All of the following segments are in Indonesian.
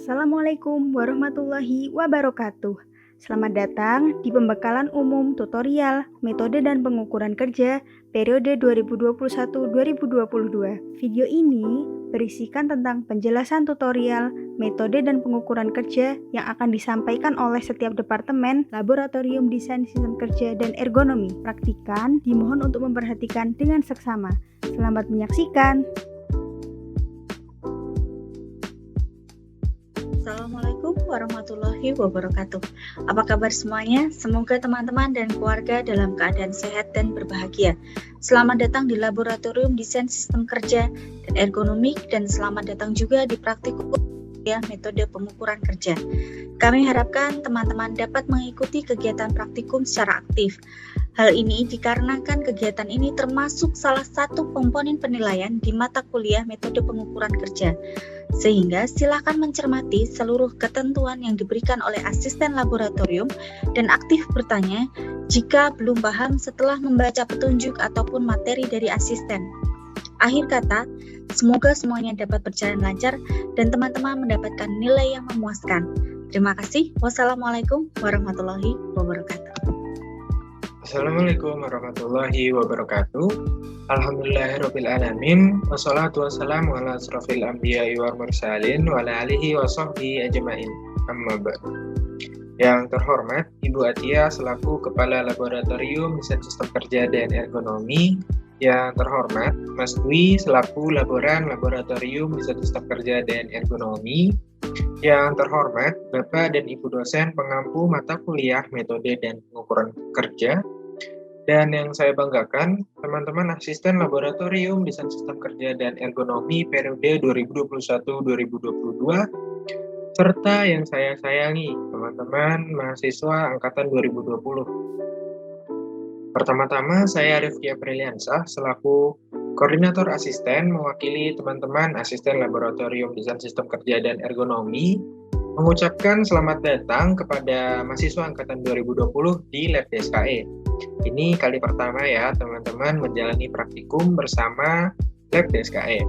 Assalamualaikum warahmatullahi wabarakatuh. Selamat datang di pembekalan umum tutorial metode dan pengukuran kerja periode 2021-2022. Video ini berisikan tentang penjelasan tutorial metode dan pengukuran kerja yang akan disampaikan oleh setiap departemen Laboratorium Desain Sistem Kerja dan Ergonomi. Praktikan dimohon untuk memperhatikan dengan seksama. Selamat menyaksikan. Assalamualaikum warahmatullahi wabarakatuh. Apa kabar semuanya? Semoga teman-teman dan keluarga dalam keadaan sehat dan berbahagia. Selamat datang di Laboratorium Desain Sistem Kerja dan Ergonomik, dan selamat datang juga di praktikum metode pengukuran kerja. Kami harapkan teman-teman dapat mengikuti kegiatan praktikum secara aktif. Hal ini dikarenakan kegiatan ini termasuk salah satu komponen penilaian di mata kuliah metode pengukuran kerja. Sehingga silakan mencermati seluruh ketentuan yang diberikan oleh asisten laboratorium dan aktif bertanya jika belum paham setelah membaca petunjuk ataupun materi dari asisten. Akhir kata, semoga semuanya dapat berjalan lancar dan teman-teman mendapatkan nilai yang memuaskan. Terima kasih. Wassalamualaikum warahmatullahi wabarakatuh. Assalamualaikum warahmatullahi wabarakatuh. Alhamdulillahirrabbilalamin. Wassalatu wassalamu ala asrafil anbiya'i wal mursalin wa ala alihi wa sahbihi ajma'in. Amma ba'du. Yang terhormat Ibu Atia selaku Kepala Laboratorium Desain Sistem Kerja dan Ergonomi. Yang terhormat Mas Dwi selaku Laboran Laboratorium Desain Sistem Kerja dan Ergonomi. Yang terhormat Bapak dan Ibu dosen pengampu mata kuliah metode dan pengukuran kerja. Dan yang saya banggakan, teman-teman asisten Laboratorium Desain Sistem Kerja dan Ergonomi periode 2021-2022, serta yang saya sayangi, teman-teman mahasiswa angkatan 2020. Pertama-tama, saya Rifki Apriliansah selaku Koordinator Asisten mewakili teman-teman asisten Laboratorium Desain Sistem Kerja dan Ergonomi mengucapkan selamat datang kepada mahasiswa angkatan 2020 di Lab DSKE. Ini kali pertama ya teman-teman menjalani praktikum bersama Lab DSKE.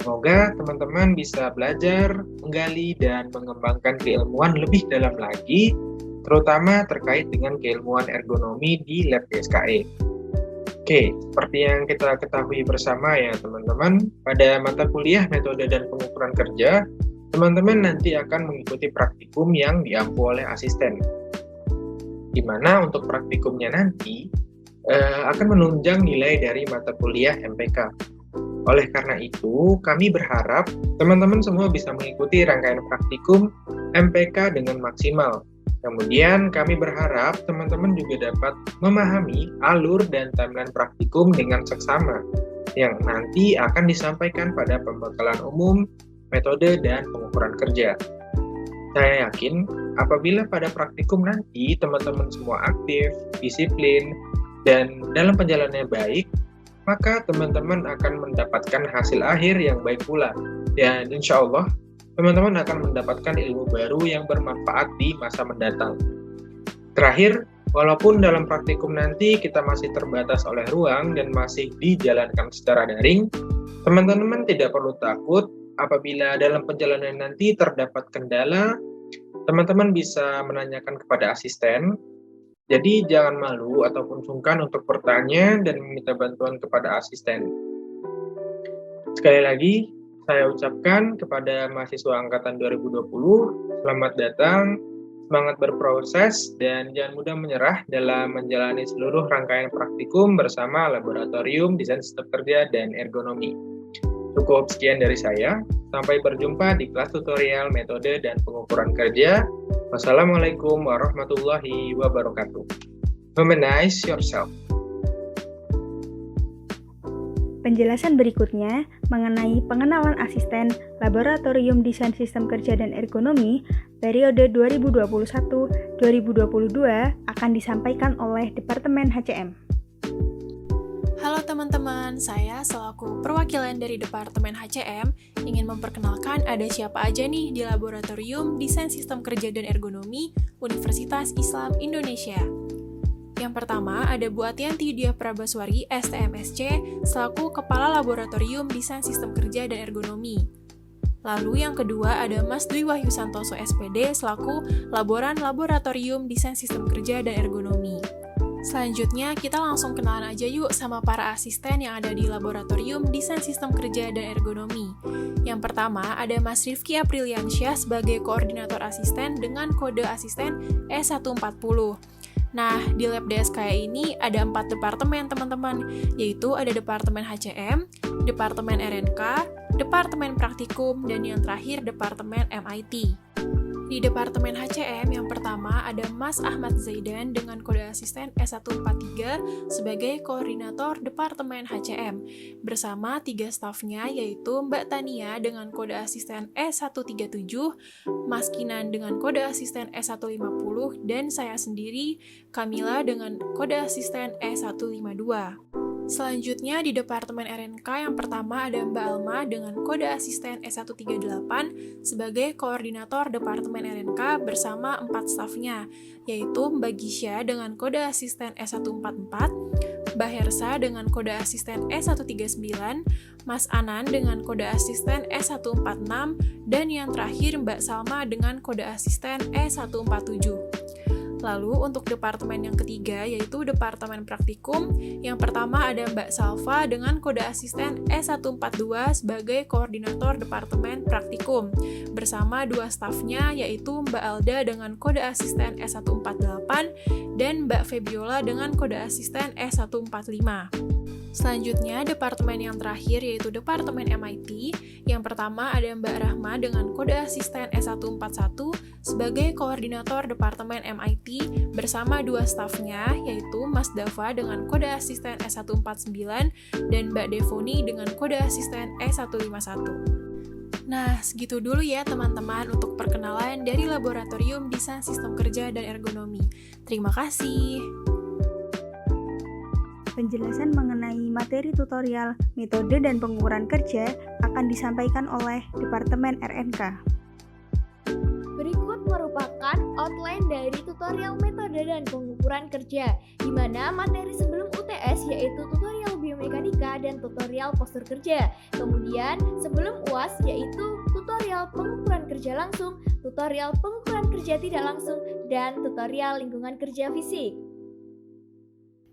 Semoga teman-teman bisa belajar, menggali, dan mengembangkan keilmuan lebih dalam lagi, terutama terkait dengan keilmuan ergonomi di Lab DSKE. Oke, seperti yang kita ketahui bersama ya teman-teman, pada mata kuliah metode dan pengukuran kerja, teman-teman nanti akan mengikuti praktikum yang diampu oleh asisten. Di mana untuk praktikumnya nanti akan menunjang nilai dari mata kuliah MPK. Oleh karena itu, kami berharap teman-teman semua bisa mengikuti rangkaian praktikum MPK dengan maksimal. Kemudian kami berharap teman-teman juga dapat memahami alur dan timeline praktikum dengan seksama yang nanti akan disampaikan pada pembekalan umum metode dan pengukuran kerja. Saya yakin apabila pada praktikum nanti teman-teman semua aktif, disiplin, dan dalam perjalanannya baik, maka teman-teman akan mendapatkan hasil akhir yang baik pula. Dan insya Allah, teman-teman akan mendapatkan ilmu baru yang bermanfaat di masa mendatang. Terakhir, walaupun dalam praktikum nanti kita masih terbatas oleh ruang dan masih dijalankan secara daring, teman-teman tidak perlu takut apabila dalam perjalanan nanti terdapat kendala, teman-teman bisa menanyakan kepada asisten. Jadi jangan malu ataupun sungkan untuk bertanya dan meminta bantuan kepada asisten. Sekali lagi, saya ucapkan kepada mahasiswa angkatan 2020, selamat datang, semangat berproses, dan jangan mudah menyerah dalam menjalani seluruh rangkaian praktikum bersama Laboratorium Desain Sistem Kerja dan Ergonomi. Cukup sekian dari saya. Sampai berjumpa di kelas tutorial metode dan pengukuran kerja. Wassalamualaikum warahmatullahi wabarakatuh. Humanize yourself. Penjelasan berikutnya mengenai pengenalan asisten Laboratorium Desain Sistem Kerja dan Ergonomi periode 2021-2022 akan disampaikan oleh Departemen HCM. Halo teman-teman, saya selaku perwakilan dari Departemen HCM ingin memperkenalkan ada siapa aja nih di Laboratorium Desain Sistem Kerja dan Ergonomi Universitas Islam Indonesia. Yang pertama ada Bu Atianti Dia Prabaswari, STMSC, selaku Kepala Laboratorium Desain Sistem Kerja dan Ergonomi. Lalu yang kedua ada Mas Dwi Wahyu Santoso SPD selaku Laboran Laboratorium Desain Sistem Kerja dan Ergonomi. Selanjutnya, kita langsung kenalan aja yuk sama para asisten yang ada di Laboratorium Desain Sistem Kerja dan Ergonomi. Yang pertama, ada Mas Rifki Apriliansyah sebagai Koordinator Asisten dengan kode asisten E140. Nah, di Lab DSKY ini ada 4 departemen, teman-teman, yaitu ada Departemen HCM, Departemen RNK, Departemen Praktikum, dan yang terakhir Departemen MIT. Di Departemen HCM yang pertama ada Mas Ahmad Zaidan dengan kode asisten E143 sebagai Koordinator Departemen HCM bersama 3 stafnya yaitu Mbak Tania dengan kode asisten E137, Mas Kinan dengan kode asisten E150, dan saya sendiri, Kamila dengan kode asisten E152. Selanjutnya di Departemen RNK yang pertama ada Mbak Alma dengan kode asisten E138 sebagai Koordinator Departemen RNK bersama 4 stafnya, yaitu Mbak Gisya dengan kode asisten E144, Mbak Hersa dengan kode asisten E139, Mas Anan dengan kode asisten E146, dan yang terakhir Mbak Salma dengan kode asisten E147. Lalu untuk departemen yang ketiga yaitu Departemen Praktikum, yang pertama ada Mbak Salva dengan kode asisten E142 sebagai Koordinator Departemen Praktikum bersama 2 stafnya yaitu Mbak Alda dengan kode asisten E148 dan Mbak Febiola dengan kode asisten E145. Selanjutnya, departemen yang terakhir yaitu Departemen MIT. Yang pertama ada Mbak Rahma dengan kode asisten S141 sebagai Koordinator Departemen MIT bersama 2 stafnya yaitu Mas Dava dengan kode asisten S149 dan Mbak Devoni dengan kode asisten E151. Nah, segitu dulu ya teman-teman untuk perkenalan dari Laboratorium Desain Sistem Kerja dan Ergonomi. Terima kasih. Penjelasan mengenai materi tutorial, metode, dan pengukuran kerja akan disampaikan oleh Departemen RNK. Berikut merupakan outline dari tutorial metode dan pengukuran kerja, di mana materi sebelum UTS yaitu tutorial biomekanika dan tutorial postur kerja. Kemudian sebelum UAS yaitu tutorial pengukuran kerja langsung, tutorial pengukuran kerja tidak langsung, dan tutorial lingkungan kerja fisik.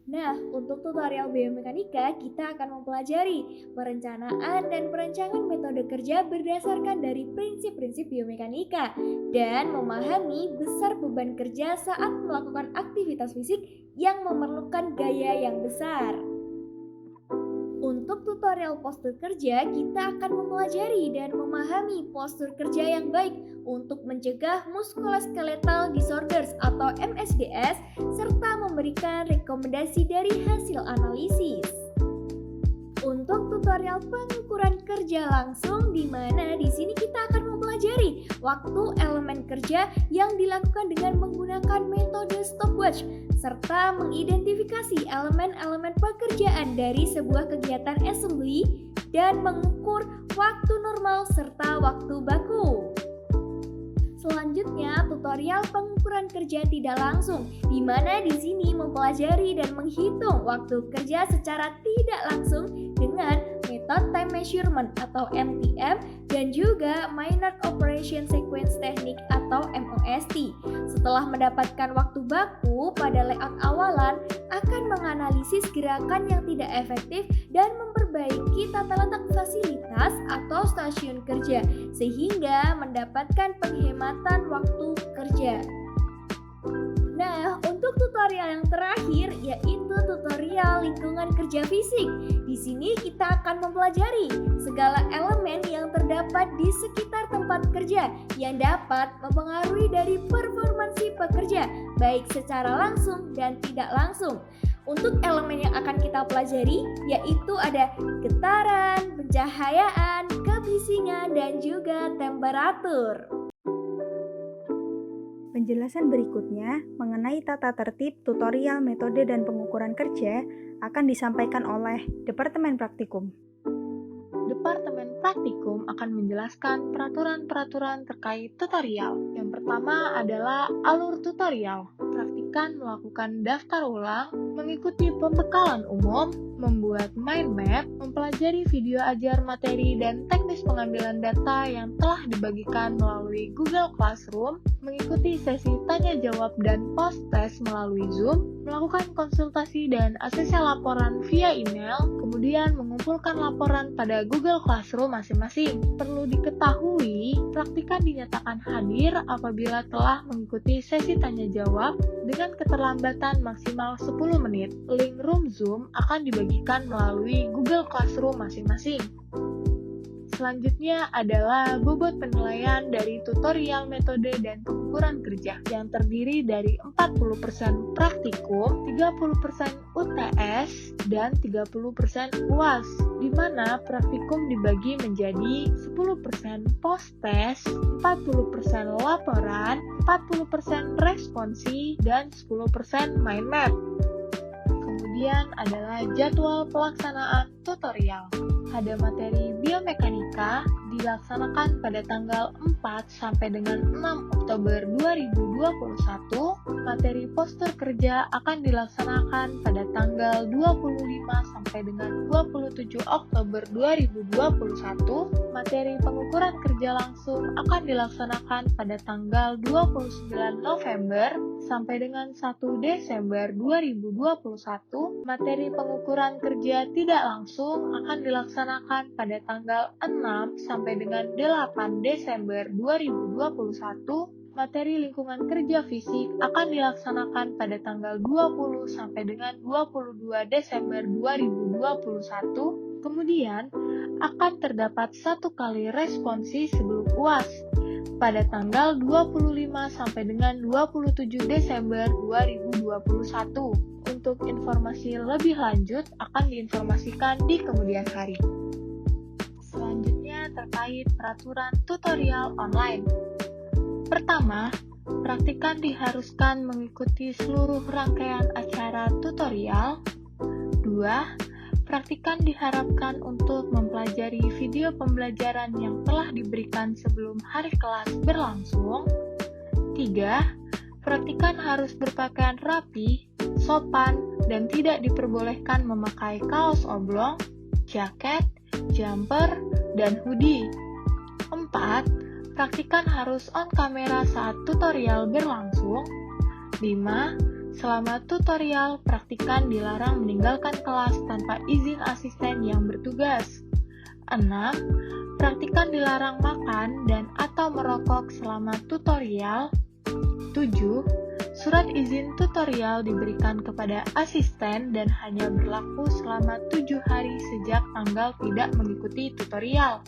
Nah, untuk tutorial biomekanika, kita akan mempelajari perencanaan dan perancangan metode kerja berdasarkan dari prinsip-prinsip biomekanika dan memahami besar beban kerja saat melakukan aktivitas fisik yang memerlukan gaya yang besar. Untuk tutorial postur kerja, kita akan mempelajari dan memahami postur kerja yang baik untuk mencegah musculoskeletal disorders atau MSDS serta memberikan rekomendasi dari hasil analisis. Untuk tutorial pengukuran kerja langsung, di mana di sini kita akan mempelajari waktu elemen kerja yang dilakukan dengan menggunakan metode stopwatch serta mengidentifikasi elemen-elemen pekerjaan dari sebuah kegiatan assembly dan mengukur waktu normal serta waktu baku. Selanjutnya, tutorial pengukuran kerja tidak langsung, di mana di sini mempelajari dan menghitung waktu kerja secara tidak langsung dengan metode time measurement atau MTM dan juga minor operation sequence technique atau MOST. Setelah mendapatkan waktu baku pada layout awalan, akan menganalisis gerakan yang tidak efektif dan memperbaiki tata letak fasilitas atau stasiun kerja sehingga mendapatkan penghematan waktu kerja. Nah, untuk tutorial yang terakhir yaitu tutorial lingkungan kerja fisik. Di sini kita akan mempelajari segala elemen yang terdapat di sekitar tempat kerja yang dapat mempengaruhi dari performansi pekerja, baik secara langsung dan tidak langsung. Untuk elemen yang akan kita pelajari yaitu ada getaran, pencahayaan, kebisingan, dan juga temperatur. Penjelasan berikutnya mengenai tata tertib tutorial metode dan pengukuran kerja akan disampaikan oleh Departemen Praktikum. Departemen Praktikum akan menjelaskan peraturan-peraturan terkait tutorial. Yang pertama adalah alur tutorial. Praktikan melakukan daftar ulang, mengikuti pembekalan umum, membuat mind map, mempelajari video ajar materi dan teknis pengambilan data yang telah dibagikan melalui Google Classroom, mengikuti sesi tanya jawab dan post test melalui Zoom, melakukan konsultasi dan ACC laporan via email, kemudian mengumpulkan laporan pada Google Classroom masing-masing. Perlu diketahui, praktikan dinyatakan hadir apabila telah mengikuti sesi tanya jawab dengan keterlambatan maksimal 10 menit. Link room Zoom akan dibagikan melalui Google Classroom masing-masing. Selanjutnya adalah bobot penilaian dari tutorial metode dan pengukuran kerja yang terdiri dari 40% praktikum, 30% UTS, dan 30% UAS, di mana praktikum dibagi menjadi 10% post-test, 40% laporan, 40% responsi, dan 10% mind map. Kemudian adalah jadwal pelaksanaan tutorial. Ada materi biomekanika dilaksanakan pada tanggal 4 sampai dengan 6 Oktober 2021. Materi postur kerja akan dilaksanakan pada tanggal 25 sampai dengan 27 Oktober 2021. Materi pengukuran kerja langsung akan dilaksanakan pada tanggal 29 November sampai dengan 1 Desember 2021. Materi pengukuran kerja tidak langsung akan dilaksanakan pada tanggal 6 sampai dengan 8 Desember 2021. Materi lingkungan kerja fisik akan dilaksanakan pada tanggal 20 sampai dengan 22 Desember 2021. Kemudian akan terdapat 1 kali responsi sebelum UAS pada tanggal 25 sampai dengan 27 Desember 2021. Untuk informasi lebih lanjut akan diinformasikan di kemudian hari. Selanjutnya terkait peraturan tutorial online. Pertama, praktikan diharuskan mengikuti seluruh rangkaian acara tutorial. 2. Praktikan diharapkan untuk mempelajari video pembelajaran yang telah diberikan sebelum hari kelas berlangsung. 3. Praktikan harus berpakaian rapi, sopan, dan tidak diperbolehkan memakai kaos oblong, jaket, jumper, dan hoodie. 4. Praktikan harus on kamera saat tutorial berlangsung. 5. Selama tutorial, praktikan dilarang meninggalkan kelas tanpa izin asisten yang bertugas. 6. Praktikan dilarang makan dan atau merokok selama tutorial. 7. Surat izin tutorial diberikan kepada asisten dan hanya berlaku selama 7 hari sejak tanggal tidak mengikuti tutorial.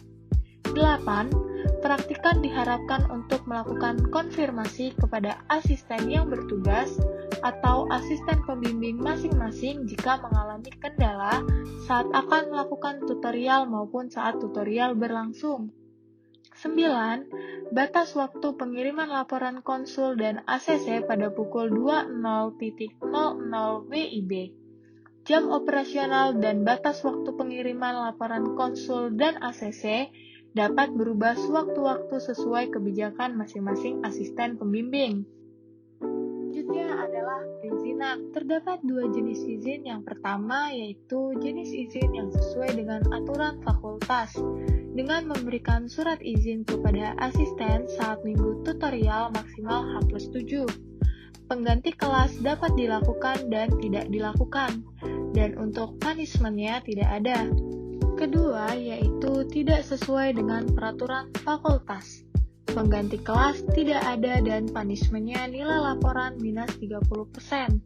8. Praktikan diharapkan untuk melakukan konfirmasi kepada asisten yang bertugas atau asisten pembimbing masing-masing jika mengalami kendala saat akan melakukan tutorial maupun saat tutorial berlangsung. 9. Batas waktu pengiriman laporan konsul dan ACC pada pukul 20.00 WIB. Jam operasional dan batas waktu pengiriman laporan konsul dan ACC dapat berubah sewaktu-waktu sesuai kebijakan masing-masing asisten pembimbing. Selanjutnya adalah perizinan. Terdapat 2 jenis izin. Yang pertama yaitu jenis izin yang sesuai dengan aturan fakultas, dengan memberikan surat izin kepada asisten saat minggu tutorial maksimal H+7. Pengganti kelas dapat dilakukan dan tidak dilakukan, dan untuk punishment-nya tidak ada. Kedua, yaitu tidak sesuai dengan peraturan fakultas. Pengganti kelas tidak ada dan punishment-nya nilai laporan minus 30%.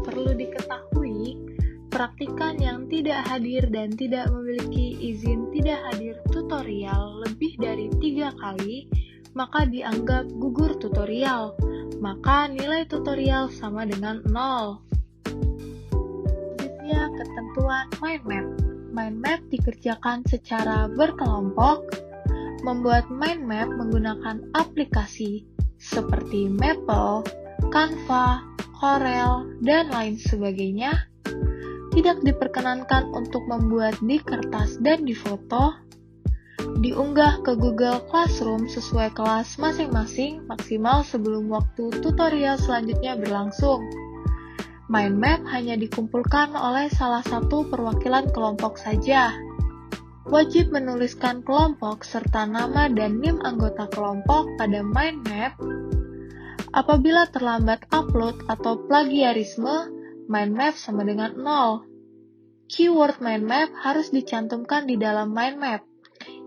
Perlu diketahui, praktikan yang tidak hadir dan tidak memiliki izin tidak hadir tutorial lebih dari 3 kali, maka dianggap gugur tutorial. Maka nilai tutorial sama dengan 0. Selanjutnya, ketentuan mind map. Mind map dikerjakan secara berkelompok. Membuat mind map menggunakan aplikasi seperti Maple, Canva, Corel, dan lain sebagainya. Tidak diperkenankan untuk membuat di kertas dan di foto. Diunggah ke Google Classroom sesuai kelas masing-masing maksimal sebelum waktu tutorial selanjutnya berlangsung. Mind map hanya dikumpulkan oleh salah satu perwakilan kelompok saja. Wajib menuliskan kelompok serta nama dan NIM anggota kelompok pada mind map. Apabila terlambat upload atau plagiarisme, mind map sama dengan 0. Keyword mind map harus dicantumkan di dalam mind map.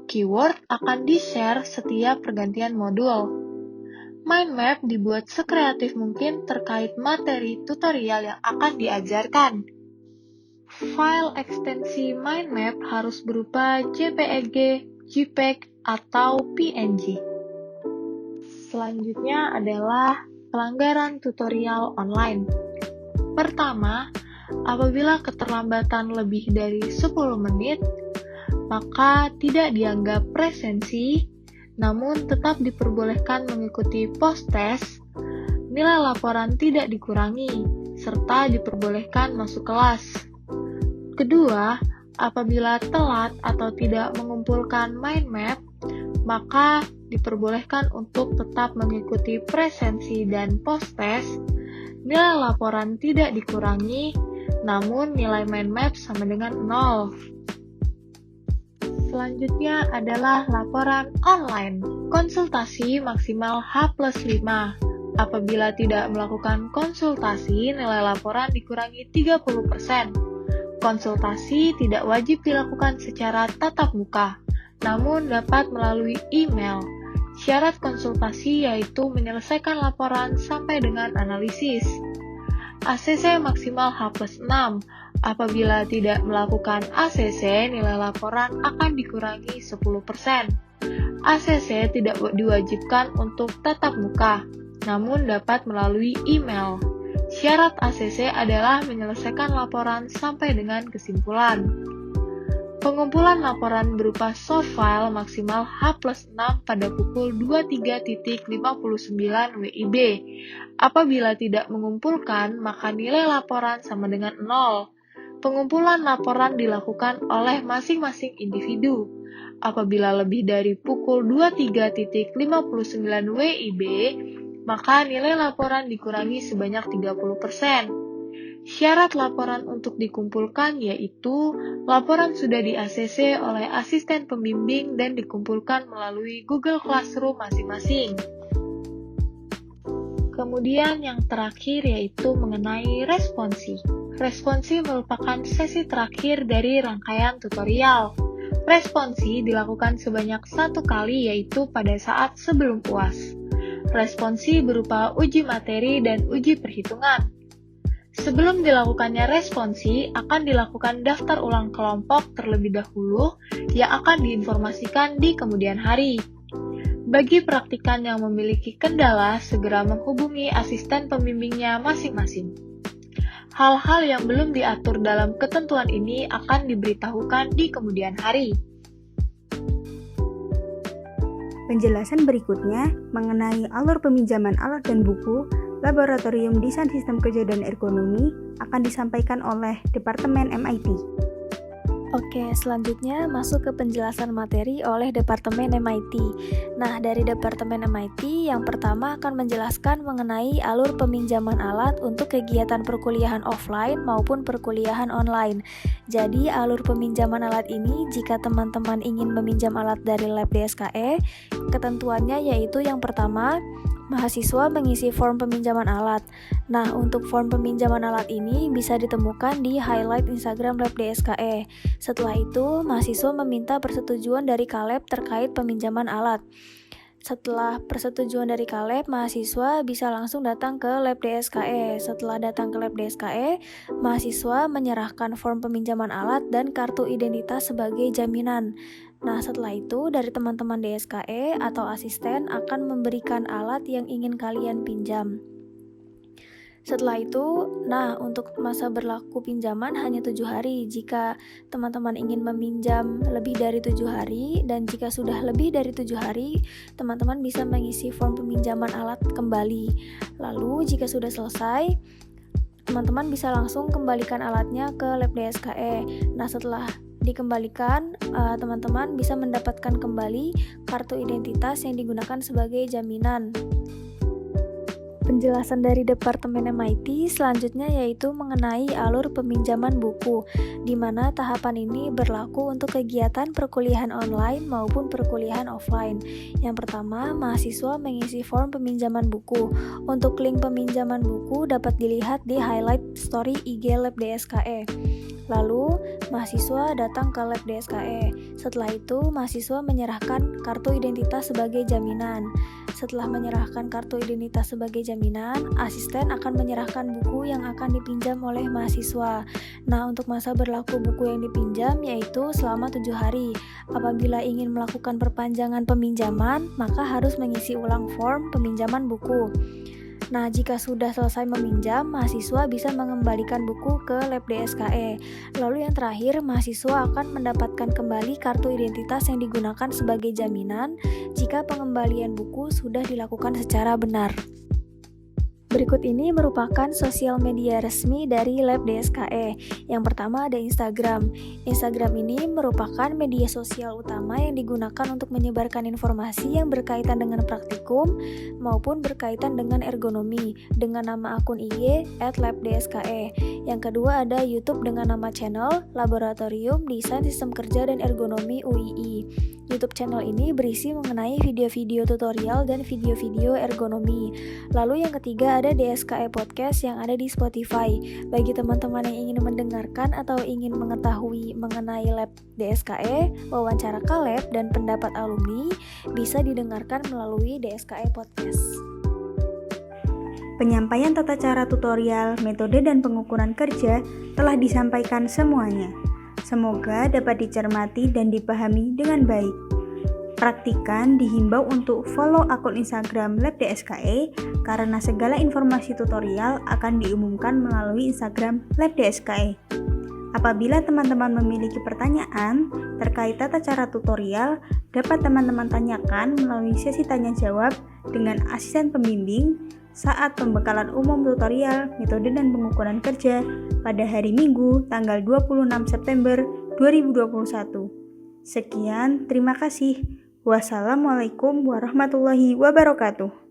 Keyword akan di-share setiap pergantian modul. Mind map dibuat sekreatif mungkin terkait materi tutorial yang akan diajarkan. File ekstensi mind map harus berupa JPEG, JPEG, atau PNG. Selanjutnya adalah pelanggaran tutorial online. Pertama, apabila keterlambatan lebih dari 10 menit, maka tidak dianggap presensi, namun tetap diperbolehkan mengikuti post-test, nilai laporan tidak dikurangi, serta diperbolehkan masuk kelas. Kedua, apabila telat atau tidak mengumpulkan mind map, maka diperbolehkan untuk tetap mengikuti presensi dan post-test, nilai laporan tidak dikurangi, namun nilai mind map sama dengan 0. Selanjutnya adalah laporan online. Konsultasi maksimal H+5. Apabila tidak melakukan konsultasi, nilai laporan dikurangi 30%. Konsultasi tidak wajib dilakukan secara tatap muka, namun dapat melalui email. Syarat konsultasi yaitu menyelesaikan laporan sampai dengan analisis. ACC maksimal H+6. Apabila tidak melakukan ACC, nilai laporan akan dikurangi 10%. ACC tidak diwajibkan untuk tatap muka, namun dapat melalui email. Syarat ACC adalah menyelesaikan laporan sampai dengan kesimpulan. Pengumpulan laporan berupa soft file maksimal H+6 pada pukul 23.59 WIB. Apabila tidak mengumpulkan, maka nilai laporan sama dengan 0. Pengumpulan laporan dilakukan oleh masing-masing individu. Apabila lebih dari pukul 23.59 WIB, maka nilai laporan dikurangi sebanyak 30%. Syarat laporan untuk dikumpulkan yaitu laporan sudah di-ACC oleh asisten pembimbing dan dikumpulkan melalui Google Classroom masing-masing. Kemudian yang terakhir yaitu mengenai responsi. Responsi merupakan sesi terakhir dari rangkaian tutorial. Responsi dilakukan sebanyak 1 kali yaitu pada saat sebelum UAS. Responsi berupa uji materi dan uji perhitungan. Sebelum dilakukannya responsi, akan dilakukan daftar ulang kelompok terlebih dahulu yang akan diinformasikan di kemudian hari. Bagi praktikan yang memiliki kendala, segera menghubungi asisten pembimbingnya masing-masing. Hal-hal yang belum diatur dalam ketentuan ini akan diberitahukan di kemudian hari. Penjelasan berikutnya mengenai alur peminjaman alat dan buku Laboratorium Desain Sistem Kerja dan Ergonomi akan disampaikan oleh Departemen MIT. Oke, selanjutnya masuk ke penjelasan materi oleh Departemen MIT. Nah, dari Departemen MIT, yang pertama akan menjelaskan mengenai alur peminjaman alat untuk kegiatan perkuliahan offline maupun perkuliahan online. Jadi, alur peminjaman alat ini, jika teman-teman ingin meminjam alat dari Lab DSKE, ketentuannya yaitu yang pertama, mahasiswa mengisi form peminjaman alat. Nah, untuk form peminjaman alat ini bisa ditemukan di highlight Instagram Lab DSKE. Setelah itu, mahasiswa meminta persetujuan dari Kaleb terkait peminjaman alat. Setelah persetujuan dari Kaleb, mahasiswa bisa langsung datang ke Lab DSKE. Setelah datang ke Lab DSKE, mahasiswa menyerahkan form peminjaman alat dan kartu identitas sebagai jaminan. Nah, setelah itu dari teman-teman DSKE atau asisten akan memberikan alat yang ingin kalian pinjam. Setelah itu, untuk masa berlaku pinjaman hanya 7 hari. Jika teman-teman ingin meminjam lebih dari 7 hari, dan jika sudah lebih dari 7 hari, teman-teman bisa mengisi form peminjaman alat kembali. Lalu, jika sudah selesai, teman-teman bisa langsung kembalikan alatnya ke Lab DSKE. Nah, setelah dikembalikan, teman-teman bisa mendapatkan kembali kartu identitas yang digunakan sebagai jaminan. Penjelasan dari Departemen MIT selanjutnya yaitu mengenai alur peminjaman buku, di mana tahapan ini berlaku untuk kegiatan perkuliahan online maupun perkuliahan offline. Yang pertama, mahasiswa mengisi form peminjaman buku. Untuk link peminjaman buku dapat dilihat di highlight story IG Lab DSKE. Lalu, mahasiswa datang ke Lab DSKE. Setelah itu, mahasiswa menyerahkan kartu identitas sebagai jaminan. Setelah menyerahkan kartu identitas sebagai jaminan, asisten akan menyerahkan buku yang akan dipinjam oleh mahasiswa. Nah, untuk masa berlaku buku yang dipinjam yaitu selama 7 hari. Apabila ingin melakukan perpanjangan peminjaman, maka harus mengisi ulang form peminjaman buku. Nah, jika sudah selesai meminjam, mahasiswa bisa mengembalikan buku ke Lab DSKE. Lalu yang terakhir, mahasiswa akan mendapatkan kembali kartu identitas yang digunakan sebagai jaminan jika pengembalian buku sudah dilakukan secara benar. Berikut ini merupakan sosial media resmi dari Lab DSKE. Yang pertama ada Instagram. Instagram ini merupakan media sosial utama yang digunakan untuk menyebarkan informasi yang berkaitan dengan praktikum maupun berkaitan dengan ergonomi dengan nama akun IG @labdske. Yang kedua ada YouTube dengan nama channel Laboratorium Desain Sistem Kerja dan Ergonomi UII. YouTube channel ini berisi mengenai video-video tutorial dan video-video ergonomi. Lalu yang ketiga ada DSKE Podcast yang ada di Spotify. Bagi teman-teman yang ingin mendengarkan atau ingin mengetahui mengenai Lab DSKE, wawancara Kaleb, dan pendapat alumni, bisa didengarkan melalui DSKE Podcast. Penyampaian tata cara tutorial, metode, dan pengukuran kerja telah disampaikan semuanya. Semoga dapat dicermati dan dipahami dengan baik. Praktikan dihimbau untuk follow akun Instagram Lab DSKE karena segala informasi tutorial akan diumumkan melalui Instagram Lab DSKE. Apabila teman-teman memiliki pertanyaan terkait tata cara tutorial, dapat teman-teman tanyakan melalui sesi tanya jawab dengan asisten pembimbing saat pembekalan umum tutorial, metode, dan pengukuran kerja pada hari Minggu tanggal 26 September 2021. Sekian, terima kasih. Wassalamualaikum warahmatullahi wabarakatuh.